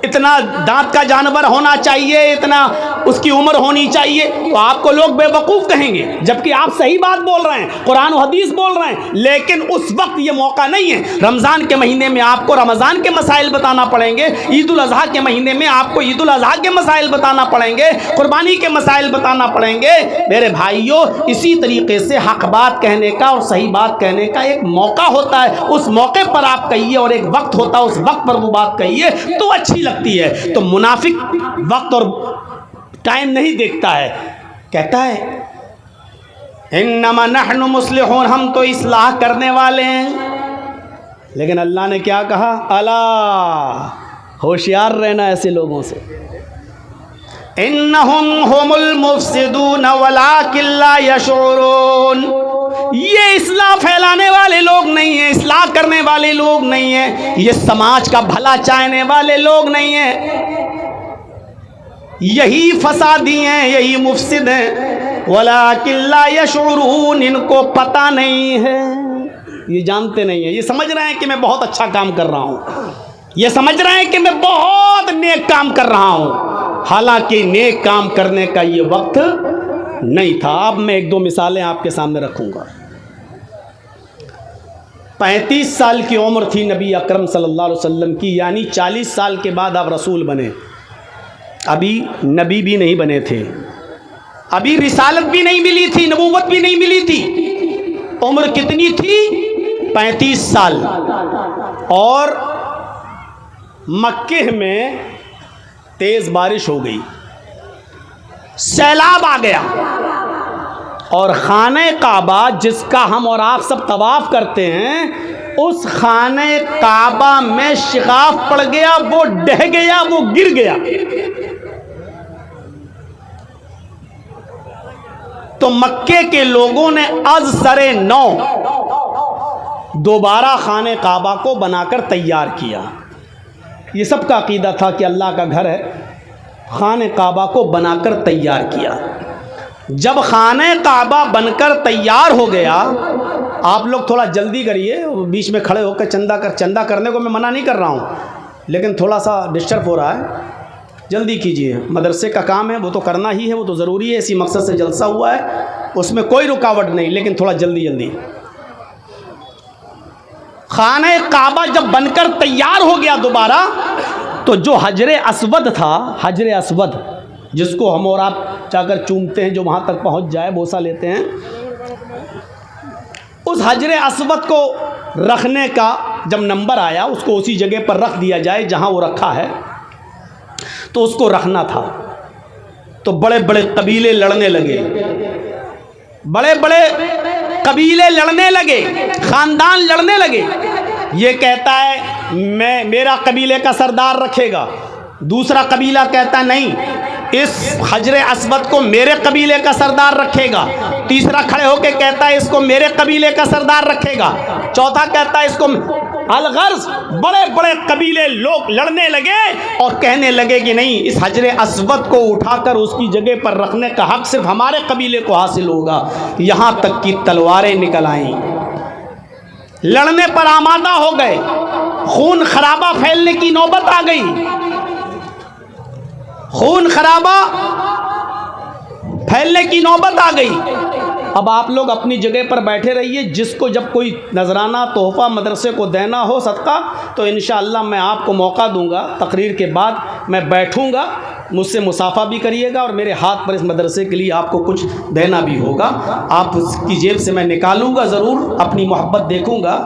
इतना दांत का जानवर होना चाहिए, इतना उसकी उम्र होनी चाहिए, तो आपको लोग बेवकूफ़ कहेंगे, जबकि आप सही बात बोल रहे हैं, कुरान और हदीस बोल रहे हैं। लेकिन उस वक्त ये मौका नहीं है। रमज़ान के महीने में आपको रमज़ान के मसाइल बताना पड़ेंगे, ईद उल अज़हा के महीने में आपको ईद उल अज़हा के मसाइल बताना पड़ेंगे, कुर्बानी के मसाइल बताना पड़ेंगे। मेरे भाइयों, इसी तरीके से हक बात कहने का और सही बात कहने का एक मौका होता है, उस मौके पर आप कहिए, और एक वक्त होता है, उस वक्त पर वो बात कहिए तो अच्छी लगती है। तो मुनाफिक वक्त और टाइम नहीं देखता है, कहता है इन्नमा नहनु मुस्लिहून, हम तो इस्लाह करने वाले हैं। लेकिन अल्लाह ने क्या कहा, अला, होशियार रहना ऐसे लोगों से। इन्नहुम हुमुल मुफ्सिदून वलाकिन ला यशऊरून, ये इस्लाह फैलाने वाले लोग नहीं हैं, इस्लाह करने वाले लोग नहीं हैं, ये समाज का भला चाहने वाले लोग नहीं हैं, यही फसादी हैं, यही मुफसिद हैं। वलाकिन ला यशऊरून, इनको पता नहीं है, ये जानते नहीं है। ये समझ रहे हैं कि मैं बहुत अच्छा काम कर रहा हूँ, ये समझ रहे हैं कि मैं बहुत नेक काम कर रहा हूँ, हालांकि नेक काम करने का ये वक्त नहीं था। अब मैं एक दो मिसालें आपके सामने रखूँगा। 35 साल की उम्र थी नबी अकरम सल्लल्लाहु अलैहि वसल्लम की, यानी 40 साल के बाद आप रसूल बने। अभी नबी भी नहीं बने थे, अभी रिसालत भी नहीं मिली थी, नबूवत भी नहीं मिली थी। उम्र कितनी थी? 35 साल। और मक्के में तेज़ बारिश हो गई, सैलाब आ गया, और खाने काबा जिसका हम और आप सब तवाफ़ करते हैं, उस खाने काबा में शिकाफ पड़ गया, वो ढह गया, वो गिर गया। तो मक्के के लोगों ने अज सरे नौ दोबारा खाने काबा को बनाकर तैयार किया। ये सब का अकीदा था कि अल्लाह का घर है, खाने काबा को बनाकर तैयार किया। जब खाने काबा बनकर तैयार हो गया, आप लोग थोड़ा जल्दी करिए, बीच में खड़े होकर चंदा करने को मैं मना नहीं कर रहा हूँ, लेकिन थोड़ा सा डिस्टर्ब हो रहा है, जल्दी कीजिए। मदरसे का काम है, वो तो करना ही है, वो तो ज़रूरी है, इसी मकसद से जलसा हुआ है, उसमें कोई रुकावट नहीं, लेकिन थोड़ा जल्दी जल्दी। खाने काबा जब बनकर तैयार हो गया दोबारा, तो जो हजरे अस्वद था, हजरे अस्वद जिसको हम और आप जाकर चूमते हैं, जो वहाँ तक पहुँच जाए, बोसा लेते हैं, उस हजरे अस्वद को रखने का जब नंबर आया, उसको उसी जगह पर रख दिया जाए जहाँ वो रखा है, तो उसको रखना था। तो बड़े बड़े कबीले लड़ने लगे, बड़े बड़े कबीले लड़ने लगे, ख़ानदान लड़ने लगे। ये कहता है मेरा कबीले का सरदार रखेगा, दूसरा कबीला कहता नहीं, इस हजरे अस्वद को मेरे कबीले का सरदार रखेगा, तीसरा खड़े होकर कहता है इसको मेरे कबीले का सरदार रखेगा, चौथा कहता है इसको। अलगर्ज बड़े बड़े कबीले लोग लड़ने लगे और कहने लगे कि नहीं, इस हजरे अस्वद को उठाकर उसकी जगह पर रखने का हक सिर्फ हमारे कबीले को हासिल होगा। यहाँ तक कि तलवारें निकल आईं, लड़ने पर आमादा हो गए, खून खराबा फैलने की नौबत आ गई, खून खराबा फैलने की नौबत आ गई। अब आप लोग अपनी जगह पर बैठे रहिए, जिसको जब कोई नजराना तोहफा मदरसे को देना हो, सदका, तो इंशाअल्लाह मैं आपको मौका दूंगा, तकरीर के बाद मैं बैठूंगा, मुझसे मुसाफा भी करिएगा, और मेरे हाथ पर इस मदरसे के लिए आपको कुछ देना भी होगा। आप उसकी जेब से मैं निकालूंगा ज़रूर, अपनी मोहब्बत देखूंगा।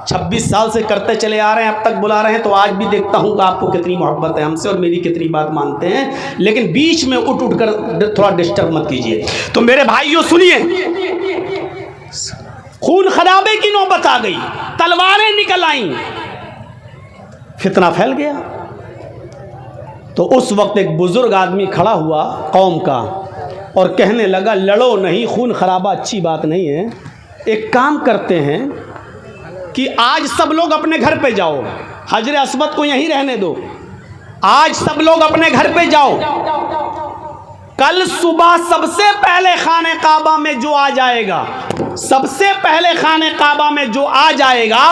26 साल से करते चले आ रहे हैं, अब तक बुला रहे हैं, तो आज भी देखता हूँ कि आपको कितनी मोहब्बत है हमसे और मेरी कितनी बात मानते हैं। लेकिन बीच में उठ कर थोड़ा डिस्टर्ब मत कीजिए। तो मेरे भाइयों सुनिए, खून खराबे की नौबत आ गई, तलवारें निकल आईं, फितना फैल गया। तो उस वक्त एक बुजुर्ग आदमी खड़ा हुआ कौम का और कहने लगा, लड़ो नहीं, खून खराबा अच्छी बात नहीं है। एक काम करते हैं कि आज सब लोग अपने घर पे जाओ, हजरे अस्वद को यहीं रहने दो, आज सब लोग अपने घर पे जाओ, कल सुबह सबसे पहले खाने काबा में जो आ जाएगा, सबसे पहले खाने काबा में जो आ जाएगा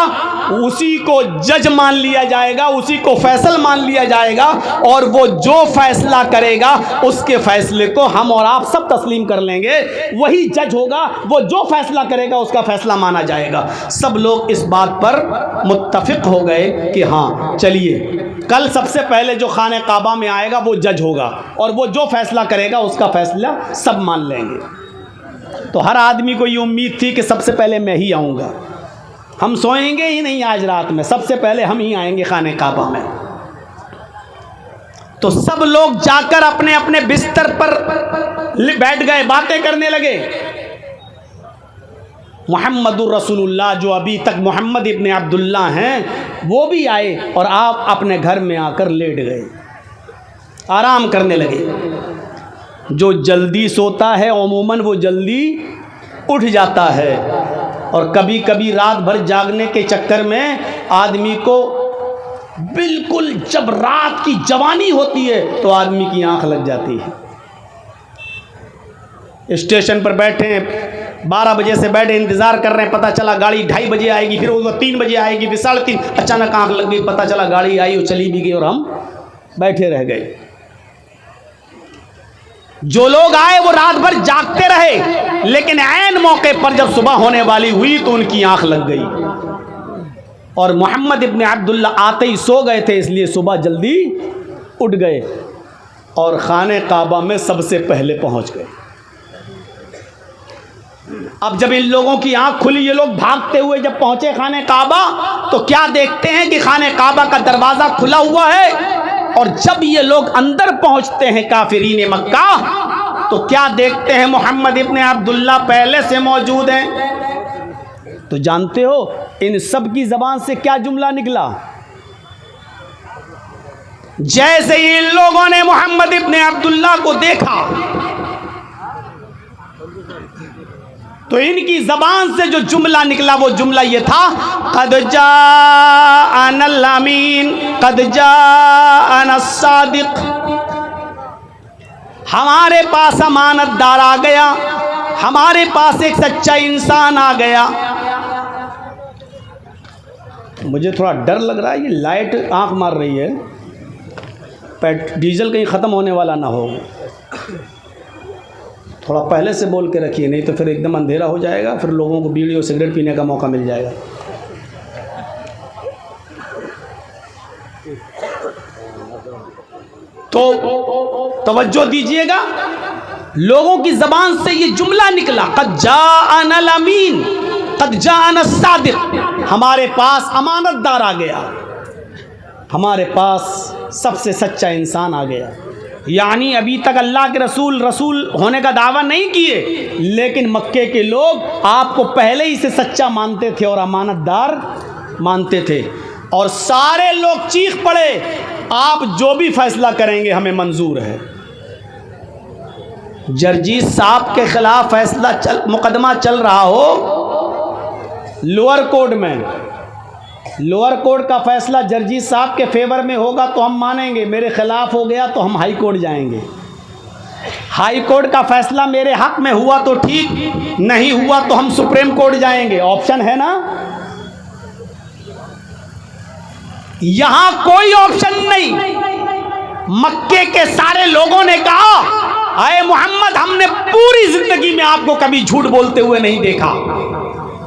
उसी को जज मान लिया जाएगा, उसी को फैसल मान लिया जाएगा, और वो जो फैसला करेगा उसके फैसले को हम और आप सब तस्लीम कर लेंगे। वही जज होगा, वो जो फैसला करेगा उसका फैसला माना जाएगा। सब लोग इस बात पर मुत्तफिक हो गए कि हाँ चलिए, कल सबसे पहले जो खाने काबा में आएगा वो जज होगा, और वो जो फैसला करेगा उसका फैसला सब मान लेंगे। तो हर आदमी को ये उम्मीद थी कि सबसे पहले मैं ही आऊँगा, हम सोएंगे ही नहीं आज रात में, सबसे पहले हम ही आएंगे खाने काबा में। तो सब लोग जाकर अपने अपने बिस्तर पर बैठ गए, बातें करने लगे। मुहम्मदुर रसूलुल्लाह, जो अभी तक मोहम्मद इब्न अब्दुल्ला हैं, वो भी आए और आप अपने घर में आकर लेट गए, आराम करने लगे। जो जल्दी सोता है अमूमन वो जल्दी उठ जाता है, और कभी कभी रात भर जागने के चक्कर में आदमी को बिल्कुल, जब रात की जवानी होती है तो आदमी की आंख लग जाती है। स्टेशन पर बैठे हैं, 12 बजे से बैठे इंतज़ार कर रहे हैं, पता चला गाड़ी 2:30 बजे आएगी, फिर वो 3 बजे आएगी, फिर 3:30, अचानक आंख लग गई, पता चला गाड़ी आई और चली भी गई और हम बैठे रह गए। जो लोग आए वो रात भर जागते रहे, लेकिन ऐन मौके पर जब सुबह होने वाली हुई तो उनकी आंख लग गई, और मोहम्मद इब्न अब्दुल्ला आते ही सो गए थे, इसलिए सुबह जल्दी उठ गए और खाने काबा में सबसे पहले पहुंच गए। अब जब इन लोगों की आंख खुली, ये लोग भागते हुए जब पहुंचे खाने काबा, तो क्या देखते हैं कि खाने काबा का दरवाज़ा खुला हुआ है, और जब ये लोग अंदर पहुंचते हैं काफिरीन मक्का, तो क्या देखते हैं, मोहम्मद इब्न अब्दुल्ला पहले से मौजूद हैं। तो जानते हो इन सब की ज़बान से क्या जुमला निकला? जैसे ही इन लोगों ने मोहम्मद इब्न अब्दुल्ला को देखा तो इनकी ज़बान से जो जुमला निकला वो जुमला ये था, क़द जाअनल अमीन क़द जाअनस सादिक़, हमारे पास अमानतदार आ गया, हमारे पास एक सच्चा इंसान आ गया। मुझे थोड़ा डर लग रहा है, ये लाइट आंख मार रही है, डीजल कहीं ख़त्म होने वाला ना हो। थोड़ा पहले से बोल के रखिए, नहीं तो फिर एकदम अंधेरा हो जाएगा, फिर लोगों को बीड़ी और सिगरेट पीने का मौका मिल जाएगा। तो तवज्जो दीजिएगा, लोगों की ज़बान से ये जुमला निकला, क़द जाअनल अमीन क़द जाअनस सादिक़, हमारे पास अमानतदार आ गया, हमारे पास सबसे सच्चा इंसान आ गया। यानी अभी तक अल्लाह के रसूल होने का दावा नहीं किए, लेकिन मक्के के लोग आपको पहले ही से सच्चा मानते थे और अमानतदार मानते थे, और सारे लोग चीख पड़े, आप जो भी फैसला करेंगे हमें मंजूर है। जर्जीस साहब के खिलाफ मुकदमा चल रहा हो लोअर कोर्ट में, लोअर कोर्ट का फैसला जर्जीस साहब के फेवर में होगा तो हम मानेंगे, मेरे खिलाफ हो गया तो हम हाई कोर्ट जाएंगे। हाई कोर्ट का फैसला मेरे हक में हुआ तो ठीक, नहीं हुआ तो हम सुप्रीम कोर्ट जाएंगे। ऑप्शन है ना, यहां कोई ऑप्शन नहीं। मक्के के सारे लोगों ने कहा, अरे मोहम्मद, हमने पूरी जिंदगी में आपको कभी झूठ बोलते हुए नहीं देखा,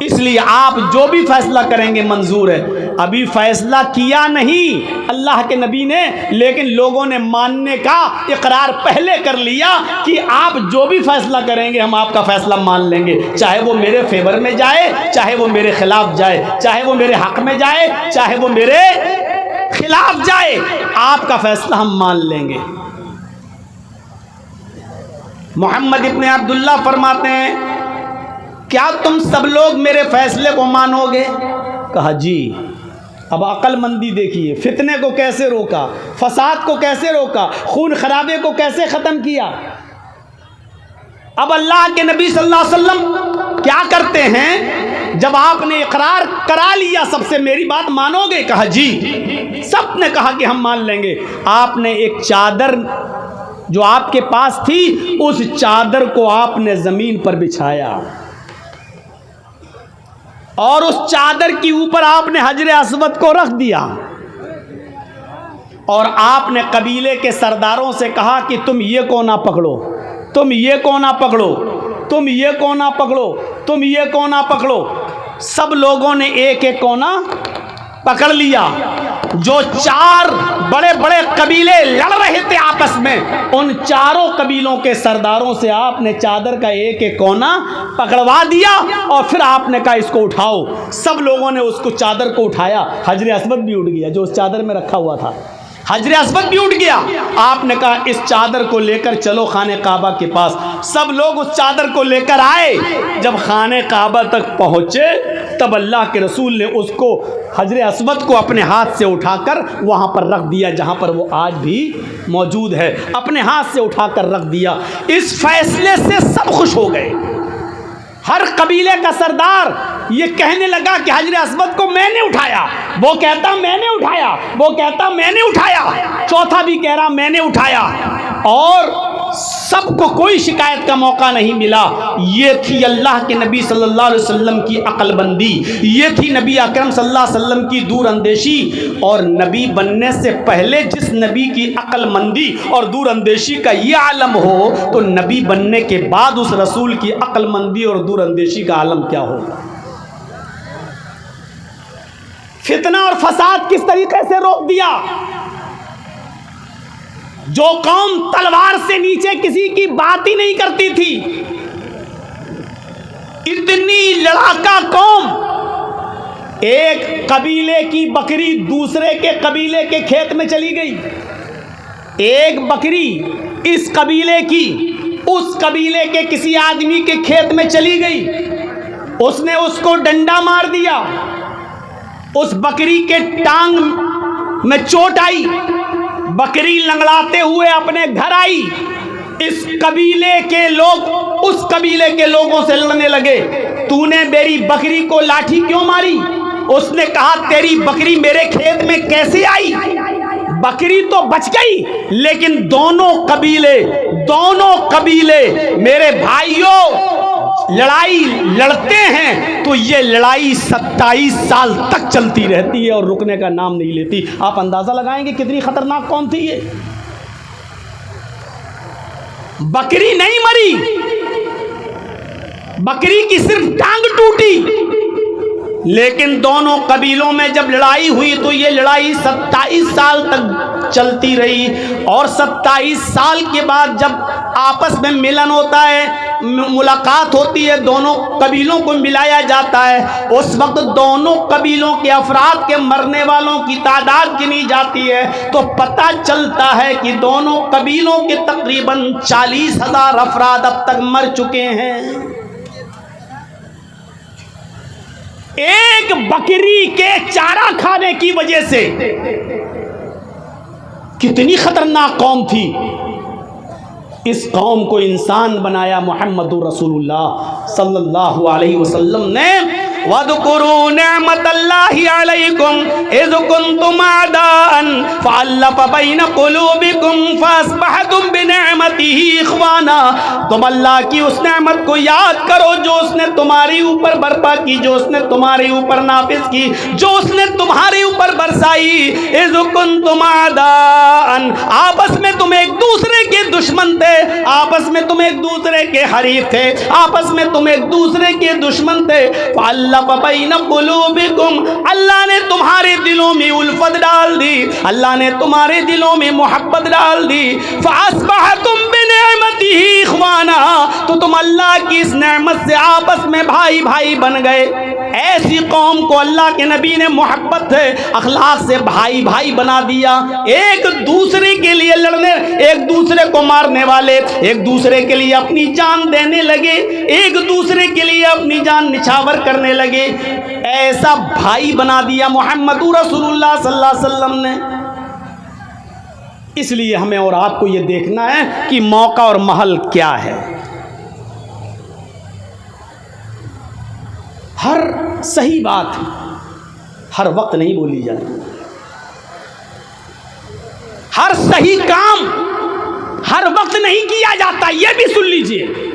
इसलिए आप जो भी फैसला करेंगे मंजूर है। अभी फैसला किया नहीं अल्लाह के नबी ने, लेकिन लोगों ने मानने का इकरार पहले कर लिया कि आप जो भी फैसला करेंगे हम आपका फैसला मान लेंगे, चाहे वो मेरे फेवर में जाए, चाहे वो मेरे खिलाफ जाए, चाहे वो मेरे हक में जाए, चाहे वो मेरे खिलाफ जाए, आपका फैसला हम मान लेंगे। मोहम्मद इब्न अब्दुल्ला फरमाते हैं, क्या तुम सब लोग मेरे फैसले को मानोगे? कहा जी। अब अक्लमंदी देखिए, फितने को कैसे रोका, फसाद को कैसे रोका, खून खराबे को कैसे ख़त्म किया। अब अल्लाह के नबी सल्लल्लाहु अलैहि वसल्लम क्या करते हैं, जब आपने इकरार करा लिया सबसे, मेरी बात मानोगे? कहा जी। सब ने कहा कि हम मान लेंगे। आपने एक चादर जो आपके पास थी, उस चादर को आपने जमीन पर बिछाया और उस चादर के ऊपर आपने हजर अस्वद को रख दिया और आपने कबीले के सरदारों से कहा कि तुम ये कोना पकड़ो, तुम ये कोना पकड़ो, तुम ये कोना पकड़ो, तुम ये कोना पकड़ो। सब लोगों ने एक एक कोना पकड़ लिया। जो चार बड़े बड़े कबीले लड़ रहे थे आपस में, उन चारों कबीलों के सरदारों से आपने चादर का एक एक कोना पकड़वा दिया और फिर आपने कहा इसको उठाओ। सब लोगों ने उसको चादर को उठाया। हजर अस्वद भी उठ गया जो उस चादर में रखा हुआ था, हजर अस्वद भी उठ गया। आपने कहा इस चादर को लेकर चलो खाने काबा के पास। सब लोग उस चादर को लेकर आए। जब खाने काबा तक पहुंचे तब अल्लाह के रसूल ने उसको हजर अस्वद को अपने हाथ से उठाकर वहां पर रख दिया जहां पर वो आज भी मौजूद है। अपने हाथ से उठाकर रख दिया। इस फैसले से सब खुश हो गए। हर कबीले का सरदार ये कहने लगा कि हजर अस्वद को मैंने उठाया, वो कहता मैंने उठाया, वो कहता मैंने उठाया, चौथा भी कह रहा मैंने उठाया, और सबको कोई शिकायत का मौका नहीं मिला। ये थी अल्लाह के नबी सल्लल्लाहु अलैहि वसल्लम की अक्लमंदी, ये थी नबी अकरम सल्लल्लाहु अलैहि वसल्लम की दूरअंदेशी। और नबी बनने से पहले जिस नबी की अक्लमंदी और दूरअंदेशी का ये आलम हो, तो नबी बनने के बाद उस रसूल की अक्लमंदी और दूरअंदेशी का आलम क्या होगा। फितना और फसाद किस तरीके से रोक दिया। जो कौम तलवार से नीचे किसी की बात ही नहीं करती थी, इतनी लड़ाका कौम, एक कबीले की बकरी दूसरे के कबीले के खेत में चली गई। एक बकरी इस कबीले की उस कबीले के किसी आदमी के खेत में चली गई। उसने उसको डंडा मार दिया, उस बकरी के टांग में चोट आई, बकरी लंगड़ाते हुए अपने घर आई। इस कबीले के लोग उस कबीले के लोगों से लड़ने लगे, तूने मेरी बकरी को लाठी क्यों मारी। उसने कहा तेरी बकरी मेरे खेत में कैसे आई। बकरी तो बच गई, लेकिन दोनों कबीले मेरे भाइयों लड़ाई लड़ते हैं तो ये लड़ाई 27 साल तक चलती रहती है और रुकने का नाम नहीं लेती। आप अंदाजा लगाएंगे कितनी खतरनाक कौम थी ये। बकरी नहीं मरी, बकरी की सिर्फ टांग टूटी, लेकिन दोनों कबीलों में जब लड़ाई हुई तो ये लड़ाई 27 साल तक चलती रही। और 27 साल के बाद जब आपस में मिलन होता है, मुलाकात होती है, दोनों कबीलों को मिलाया जाता है, उस वक्त दोनों कबीलों के अफराद के मरने वालों की तादाद गिनी जाती है तो पता चलता है कि दोनों कबीलों के तकरीबन 40,000 अफराद अब तक मर चुके हैं। एक बकरी के चारा खाने की वजह से। कितनी खतरनाक कौम थी। इस कौम को इंसान बनाया मोहम्मदुर रसूलुल्लाह सल्लल्लाहु अलैहि वसल्लम ने। वज़कुरू निअमतल्लाहि अलैकुम इज़ कुंतुम अदाअन फ़अल्लफ़ बैन क़ुलूबिकुम फ़अस्बहतुम बिनिअमतिही इख़वाना। तुम अल्लाह की उस नेमत को याद करो जो उसने तुम्हारे ऊपर बर्पा की, जो उसने तुम्हारे ऊपर नाफिज की, जो उसने तुम्हारे ऊपर बरसाई। इज़ कुंतुम अदाअन, आपस में तुम एक दूसरे के दुश्मन थे, आपस में तुम एक दूसरे के हरीफ थे, आपस में तुम एक दूसरे के दुश्मन थे। अल्लाह ने तुम्हारे दिलों में उल्फत डाल दी, अल्लाह ने तुम्हारे दिलों में मोहब्बत डाल दी। फ़अस्बहतुम बिनिअमतिही इख़वाना, तो तुम अल्लाह की इस नेमत से आपस में भाई भाई बन गए। ऐसी कौम को अल्लाह के नबी ने मोहब्बत है अखलाक से भाई भाई बना दिया। एक दूसरे के लिए लड़ने, एक दूसरे को मारने वाले, एक दूसरे के लिए अपनी जान देने लगे, एक दूसरे के लिए अपनी जान निछावर करने लगे। ऐसा भाई बना दिया मोहम्मदुर रसूलुल्लाह सल्लल्लाहु अलैहि वसल्लम ने। इसलिए हमें और आपको ये देखना है कि मौका और महल क्या है। हर सही बात हर वक्त नहीं बोली जाती, हर सही काम हर वक्त नहीं किया जाता, ये भी सुन लीजिए।